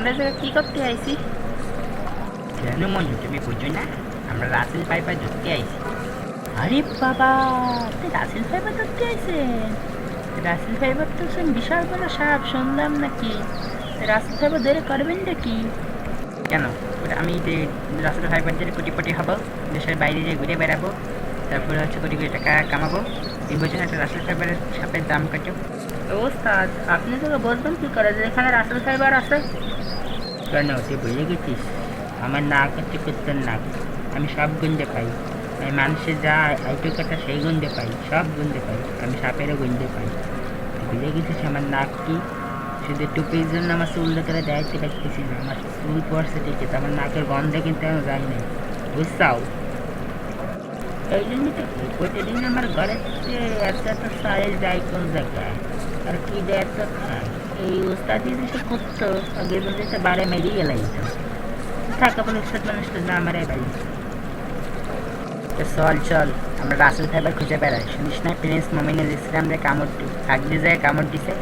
আমরা যে কি করতে আইছি? কেন মঞ্জু তুমি বুঝছো না? আমরা রাসেল পাইপার ধরতে আইছি। আরে বাবা, তুই রাসেল ফাইবার ধরতে আইছেন? রাসেল ফাইবার তো বিশাল বড় সাপ শুনলাম নাকি। রাসেল ফাইবার ধরে করবেন নাকি? কেন আমি যে রাসেল পাইপার ধরে কোটিপতি হব, দেশের বাইরে যেয়ে ঘুরে বেড়াবো, তারপরে হচ্ছে কোটি কোটি টাকা কামাবো, এই বছর একটা রাসেল ফাইবারের সাপের দাম কত? ওস্তাদ, আপনি তো বলবেন কি করে যে এখানে রাসেল ফাইবার আছে? কেন তুই ভুলে গেছিস? আমার নাক হচ্ছে কুত্তার নাক, আমি সব গুনতে পাই। আমি মানুষের যা আইটো কথা সেই গুনতে পাই, সব গুনতে পাই, আমি সাপেরও গুনতে পাই। তুই ভুলে গেছিস আমার নাক কি? শুধু টুপির জন্য আমার চুলটা তোরা দায়িত্ব রাখতেছি না, আমার চুল পড়ছে ঠিকই, আমার নাকের গন্ধে কিন্তু আমি যাই নাই, বুঝছাও? এই জন্য তো প্রতিদিন আমার ঘরের এত এত সাইজ যায় কোন জায়গায়, আর কি দেয় এত খায়। এই ওস্তাদি যে করতো আগে বলতে তো বারে মেরিয়ে গেলাই তো থাকা বলে সব মানুষটা না মারে বাড়ি। চল চল, আমরা রাসেল ফাইবার খুঁজে বেড়াই। শুনিস না প্রিন্স মোমিনুল ইসলামরে কামড় আগলি যায় কামড় দিছে?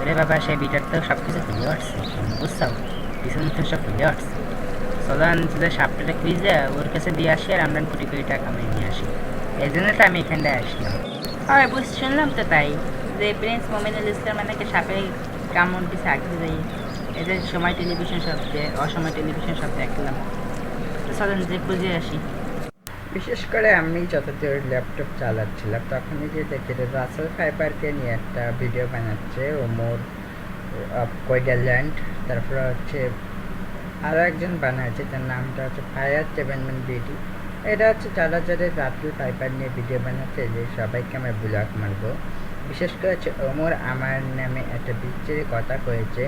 ওরে বাবা, সে বিটার তো সব কিছু খুলে আসছে, বুঝছাও? পিছন তো সব খুলে আসছে। চলান যে সাপটা খুঁজে ওর কাছে দিয়ে আসি, আর আমরা কোটি কোটি টাকা কামিয়ে নিয়ে আসি। এই জন্য তো আমি এখানটায় আসলাম। আর শুনলাম তো তাই, যে প্রিন্স মোমিনুল ইসলাম নাকি সাপে কামড় দিছে আগলি যাই। এদের সময় টেলিভিশন শব্দে অসময় টেলিভিশন শব্দে দেখলাম। তো চলেন যে খুঁজে আসি। বিশেষ করে আমি যতদূর ল্যাপটপ চালাচ্ছিলাম তখনই যে দেখি রাসেল ফাইবারকে নিয়ে একটা ভিডিও বানাচ্ছে ওমর কোয়েডারল্যান্ড। তারপরে হচ্ছে আরও একজন বানাচ্ছে, তার নামটা হচ্ছে ফায়ার চেভেনমেন্ট বিডি। এটা হচ্ছে যারা যারা রাসেল ফাইবার নিয়ে ভিডিও বানাচ্ছে, যে সবাইকে আমরা ব্লক মারবো। বিশেষ করে হচ্ছে ওমর আমার নামে একটা বিচ্ছিরি কথা কয়েছে,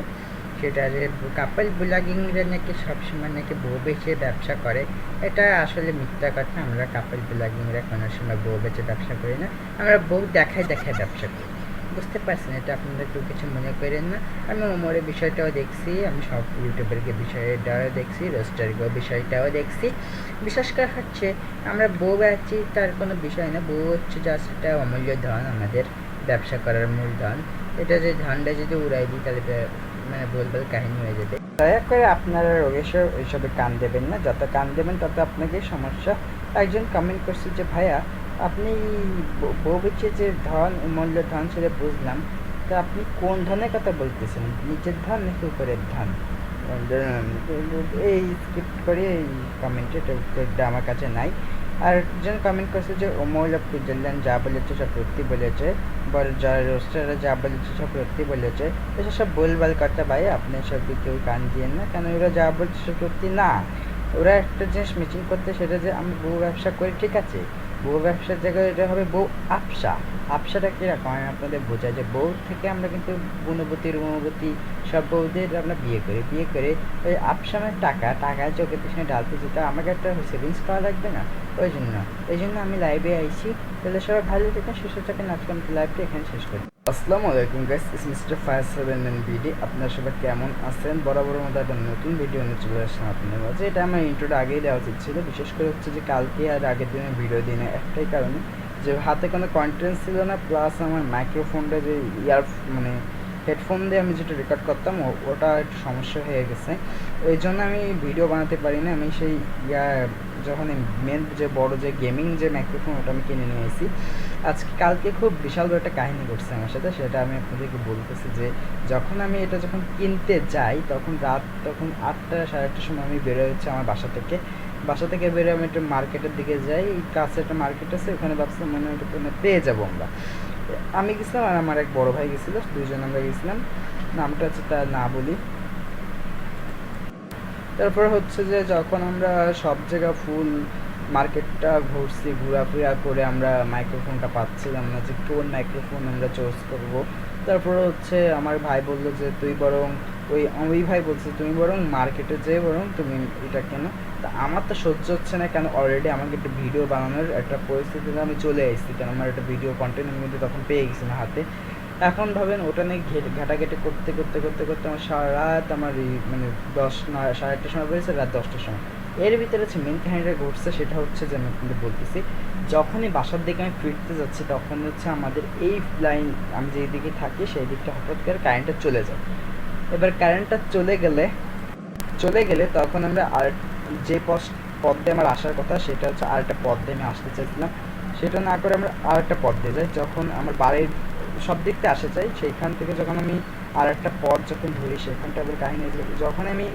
সেটা যে কাপল ব্লগিংরা নাকি সবসময় নাকি বউ বেচে ব্যবসা করে। এটা আসলে মিথ্যা কথা। আমরা কাপল ব্লগিংরা কোনো সময় বউ বেচে ব্যবসা করি না, আমরা বউ দেখায় দেখায় ব্যবসা করি। বুঝতে পারছেন? এটা আপনারা কেউ কিছু মনে করেন না। আমি ওমরের বিষয়টাও দেখছি, আমি সব ইউটিউবের বিষয়টাও দেখছি, রোস্টার বিষয়টাও দেখছি। বিশেষ করে হচ্ছে আমরা বউ বেচি তার কোনো বিষয় না, বউ হচ্ছে জাস্ট একটা অমূল্য ধন, আমাদের ব্যবসা করার মূলধন। এটা যে ধনটা যদি উড়াই দিই তাহলে মানে বলবল কাহিনী হয়ে যাবে। দয়া করে আপনারা রোগেশ্বর ওইসবে কান দেবেন না, যত কান দেবেন তত আপনাকে সমস্যা। একজন কমেন্ট করছে যে ভাইয়া আপনি বউ বেচে যে ধন মূল্য ধন সেটা বুঝলাম, তো আপনি কোন ধনের কথা বলতেছেন? নিচের ধন নাকি উপরের ধন? এই স্কিপ করে এই কমেন্টের উত্তরটা আমার কাছে নাই। আর একজন কমেন্ট করছে যে ওমর অফ সুইজারল্যান্ড যা বলেছে সব সত্যি বলেছে, যারা রোস্টাররা যা বলেছে সব সত্যি বলেছে। এসব সব ভুলভাল কথা ভাই, আপনি সব কেউ কান দিয়েন না, কেন ওরা যা বলছে সব সত্যি না। ওরা একটা জিনিস মিটিং করতে, সেটা যে আমি বউ ব্যবসা করি, ঠিক আছে, বউ ব্যবসার জায়গায় এটা হবে বউ আপসা। আপসাটা কীরকম আমি আপনাদের বোঝাই, যে বউ থেকে আমরা কিন্তু গুণবতী রূপবতী সব বউদের আমরা বিয়ে করি, বিয়ে করে ওই আপসা মানে টাকা চোখের পিছনে ঢালতে যেতে আমাকে একটা সেভিংস করা লাগবে না? এই জন্য আমি লাইভে আইছি। তাহলে সবাই ভালো থাকেন, সুস্থ থাকেন। আজকে আমি লাইভটা এখানে শেষ করি। আসসালামু আলাইকুম গাইস, ইস mister fire seven N BD. আপনারা সবাই কেমন আছেন? বরাবরের মতো একটা নতুন ভিডিও নিয়ে চলে আসলাম আপনাদের মাঝে। এটা আমার ইন্ট্রোটা আগেই দেওয়া উচিত ছিল, বিশেষ করে হচ্ছে যে কালকে আর আগের দিনের ভিডিও দিনে একটাই কারণে, যে হাতে কোনো কন্টেন্ট ছিল না, প্লাস আমার মাইক্রোফোনটা যে মানে হেডফোন দিয়ে আমি যেটা রেকর্ড করতাম ওটা একটু সমস্যা হয়ে গেছে। ওই জন্য আমি ভিডিও বানাতে পারি না। আমি সেই যখন মেন যে বড় যে গেমিং যে মাইক্রোফোন ওটা আমি কিনে নিয়ে এসেছি। কালকে খুব বিশাল বড় একটা কাহিনী ঘটছে আমার সাথে, সেটা আমি আপনাদেরকে বলতেছি। যে যখন আমি এটা যখন কিনতে যাই তখন রাত 8টা 8:30টার সময় আমি বেরোয় হচ্ছে আমার বাসা থেকে বেরোয় আমি একটু মার্কেটের দিকে যাই। এই কাছে একটা মার্কেট আছে, ওখানে ভাবছিলাম মনে হয় পেয়ে যাবো আমরা। আমি গেছিলাম আর আমার এক বড় ভাই গেছিলো, দুইজন আমরা গেছিলাম। নামটা হচ্ছে তার না বলি। তারপর হচ্ছে যে যখন আমরা সব জায়গা ফুল মার্কেটটা ঘুরছি, ঘোরাফেরা করে আমরা মাইক্রোফোনটা পাচ্ছিলাম না যে কোন মাইক্রোফোন আমরা চুজ করব। তারপর হচ্ছে আমার ভাই বললো যে তুই বরং ওই ভাই বলছে তুমি বরং মার্কেটে যেয়ে বরং তুমি এটা কেন। তা আমার তো সহ্য হচ্ছে না, কেন অলরেডি আমাকে একটা ভিডিও বানানোর একটা পরিস্থিতিতে আমি চলে এসেছি, কেন আমার একটা ভিডিও কন্টেন্ট আমি কিন্তু তখন পেয়ে গেছি না হাতে। এখন ভাবেন ওটা নিয়ে ঘাটাঘাটি করতে করতে করতে করতে আমার সারা রাত আমার মানে 10, 9, 8:30টার সময় বেরিয়েছে, রাত 10টার সময়। এর ভিতরে হচ্ছে মেন কাহিনীটা ঘটছে, সেটা হচ্ছে যে আমি আপনাদের বলতেছি। যখনই বাসার দিকে আমি ফিরতে যাচ্ছি তখন হচ্ছে আমাদের এই লাইন, আমি যেই দিকে থাকি সেই দিকটা হঠাৎ করে কারেন্টটা চলে যায়। এবার কারেন্টটা চলে গেলে চলে গেলে তখন আমরা আর যে পথ দিয়ে আমার আসার কথা সেটা হচ্ছে আরেকটা পথ দিয়ে আমি আসতে চাইছিলাম, সেটা না করে আমরা আরেকটা পথ দিয়ে যাই। যখন আমার বাড়ির সব দিক থেকে আসা চাই, সেইখান থেকে যখন আমি আরেকটা পথ যখন ধরি সেখানটা আবার কাহিনী যখন আমি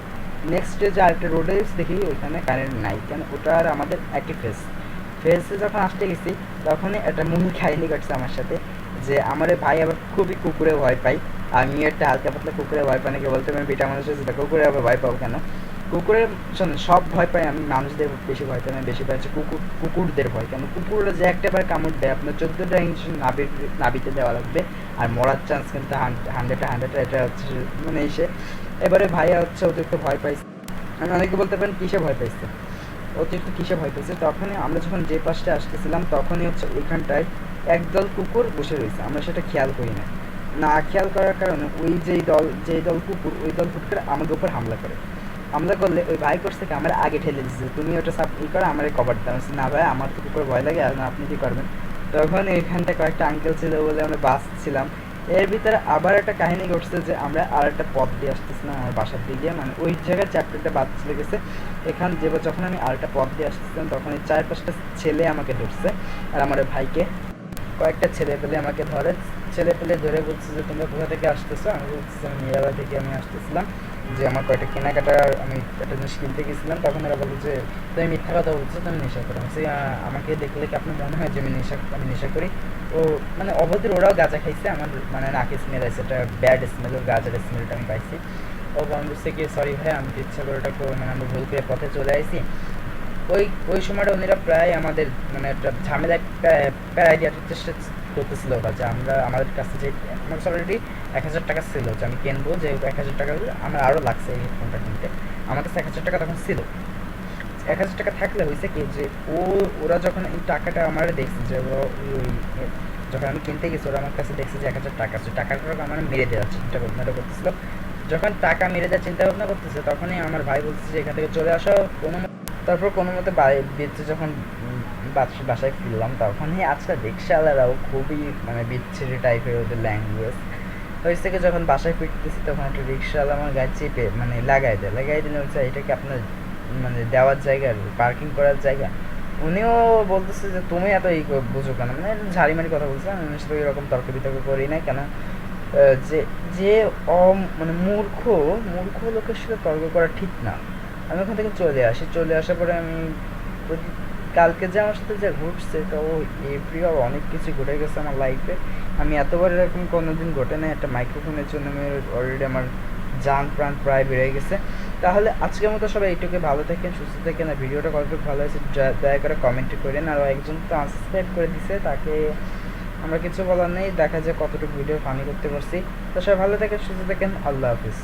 নেক্সট ডে যে আরেকটা রোডে দেখি ওইখানে কারেন্ট নাই, কেন ওটা আর আমাদের একই ফেসে যখন আসতে গেছি তখনই একটা মূল কাহিনী ঘটছে আমার সাথে, যে আমার ভাই আবার খুবই কুকুরে ভয় পাই। আমি একটা হালকা পাতলা কুকুরে ভয় পাই নাকি বলতে আমি বেটা মানুষ আছে, কুকুরে আবার ভয় পাবো কেন? কুকুরের শোনেন সব ভয় পাই আমি, মানুষদের বেশি ভয় পাই না, বেশি পাই হচ্ছে কুকুরদের ভয়। কেন কুকুররা যে একটাবার কামড় দেয় আপনার 14টা ইঞ্জেকশন নাবিতে দেওয়া লাগবে, আর মরার চান্স কিন্তু 100 এটা হচ্ছে মানে এসে এবারে ভাইয়া হচ্ছে অতিরিক্ত ভয় পাইছে। আমি অনেকে বলতে পারেন কিসে ভয় পাইছে, অতিরিক্ত কিসে ভয় পেয়েছে। তখনই আমরা যখন যে পাশটা আসতেছিলাম তখনই হচ্ছে ওইখানটায় একদল কুকুর বসে রয়েছে, আমরা সেটা খেয়াল করি না খেয়াল করার কারণে ওই যেই দল কুকুর ওই দল হুট করে আমাদের উপর হামলা করলে ওই ভাই করছে কি আমার আগে ঠেলে দিচ্ছে, তুমি ওটা করো আমার কভার দাও। না ভাই আমার তো কুকুর ভয় লাগে, আর না আপনি কি করবেন? তখন এইখানটায় কয়েকটা আঙ্কেল ছিল বলে আমরা বাঁচছিলাম। এর ভিতরে আবার একটা কাহিনী ঘটছে যে আমরা আর একটা পথ দিয়ে আসতেছিলাম আমার বাসার দিকে, মানে ওই জায়গায় চ্যাপ্টারটা বাদ চলে গেছে। যখন আমি আরেকটা পথ দিয়ে আসতেছিলাম তখন এই 4-5টা ছেলে আমাকে ধরছে, আর আমার ভাইকে কয়েকটা ছেলে পেলে আমাকে ধরে বলছে যে তোমরা কোথা থেকে আসতেছো? আমি বলতেছি আমি মিরাবা থেকে আমি আসতেছিলাম, যে আমার কয়েকটা কেনাকাটা আমি একটা জিনিস কিনতে গেছিলাম। তখন এরা বললো যে তুমি মিথ্যা কথা বলছো, তুমি নেশা করো। আমাকে দেখলে কি আপনার মনে হয় যে আমি নেশা করি? ও মানে অবধি ওরাও গাঁজা খাইছে, আমার মানে নাকে স্মেল আছে, একটা ব্যাড স্মেল, ওর গাঁজার স্মেলটা আমি পাইছি। ও আমি বুঝছে কি সরি ভাই আমি ইচ্ছা করে ওটা মানে আমরা ভুল করে পথে চলে আসি। ওই সময়টা উনিরা প্রায় আমাদের মানে একটা ঝামেলা প্যারাই দেওয়ার চেষ্টা করতেছিল ওরা, যে আমাদের কাছে যে আমার অলরেডি 1000 টাকা ছিল যে আমি কিনবো, যে 1000 টাকা আমার আরও লাগছে এই হেডফোনটা কিনতে। আমার কাছে 1000 টাকা তখন ছিল। 1000 টাকা থাকলে হয়েছে কি যে ওরা যখন এই টাকাটা আমার দেখছে, যে যখন আমি কিনতে গেছি ওরা আমার কাছে দেখছে যে 1000 টাকা আছে, টাকাটা আমার মেরে দেওয়ার চিন্তা ভাবনাটা করতেছিল। যখন টাকা মেরে দেওয়ার চিন্তা ভাবনা করতেছে তখনই আমার ভাই বলতেছে যে এখান থেকে চলে আসো তারপর কোনো মতে বেঁচে যখন বাসায় ফিরলাম তখনই আজকাল রিক্সাওয়ালারাও খুবই মানে বিচ্ছিরি টাইপের ওদের ল্যাঙ্গুয়েজ হয়েছে। কি যখন বাসায় ফিরতেছি তখন একটা রিক্সাওয়ালা আমার গায়ে চেপে মানে লাগাই দিলে হচ্ছে এটা কি আপনার মানে দেওয়ার জায়গা, পার্কিং করার জায়গা? উনিও বলতেছে যে তুমি এত বুঝো কেন, মানে ঝাড়িমারি কথা বলছে। আমি উনির সাথে এরকম তর্ক বিতর্ক করি না, কেন যে যে মানে মূর্খ লোকের সাথে তর্ক করা ঠিক না। আমি ওখান থেকে চলে আসার পরে আমি কালকে যে আমার সাথে যা ঘটছে তো এভরিওয়ার অনেক কিছু ঘটে গেছে আমার লাইফে। আমি এতবার এরকম কোনোদিন ঘটে না, একটা মাইক্রোফোনের জন্য আমি অলরেডি আমার জান প্রাণ প্রায় বেড়ে গেছে। তাহলে আজকের মতো সবাই এইটুকু ভালো থাকেন, সুস্থ থাকেন। আর ভিডিওটা কতটুকু ভালো হয়েছে দয়া করে কমেন্টে করেন। আর একজন তো আনসাবস্ক্রাইব করে দিছে, তাকে আমরা কিছু বলার নেই, দেখা যায় কতটুকু ভিডিও ফানি করতে পারছি। তো সবাই ভালো থাকেন, সুস্থ থাকেন, আল্লাহ হাফিজ।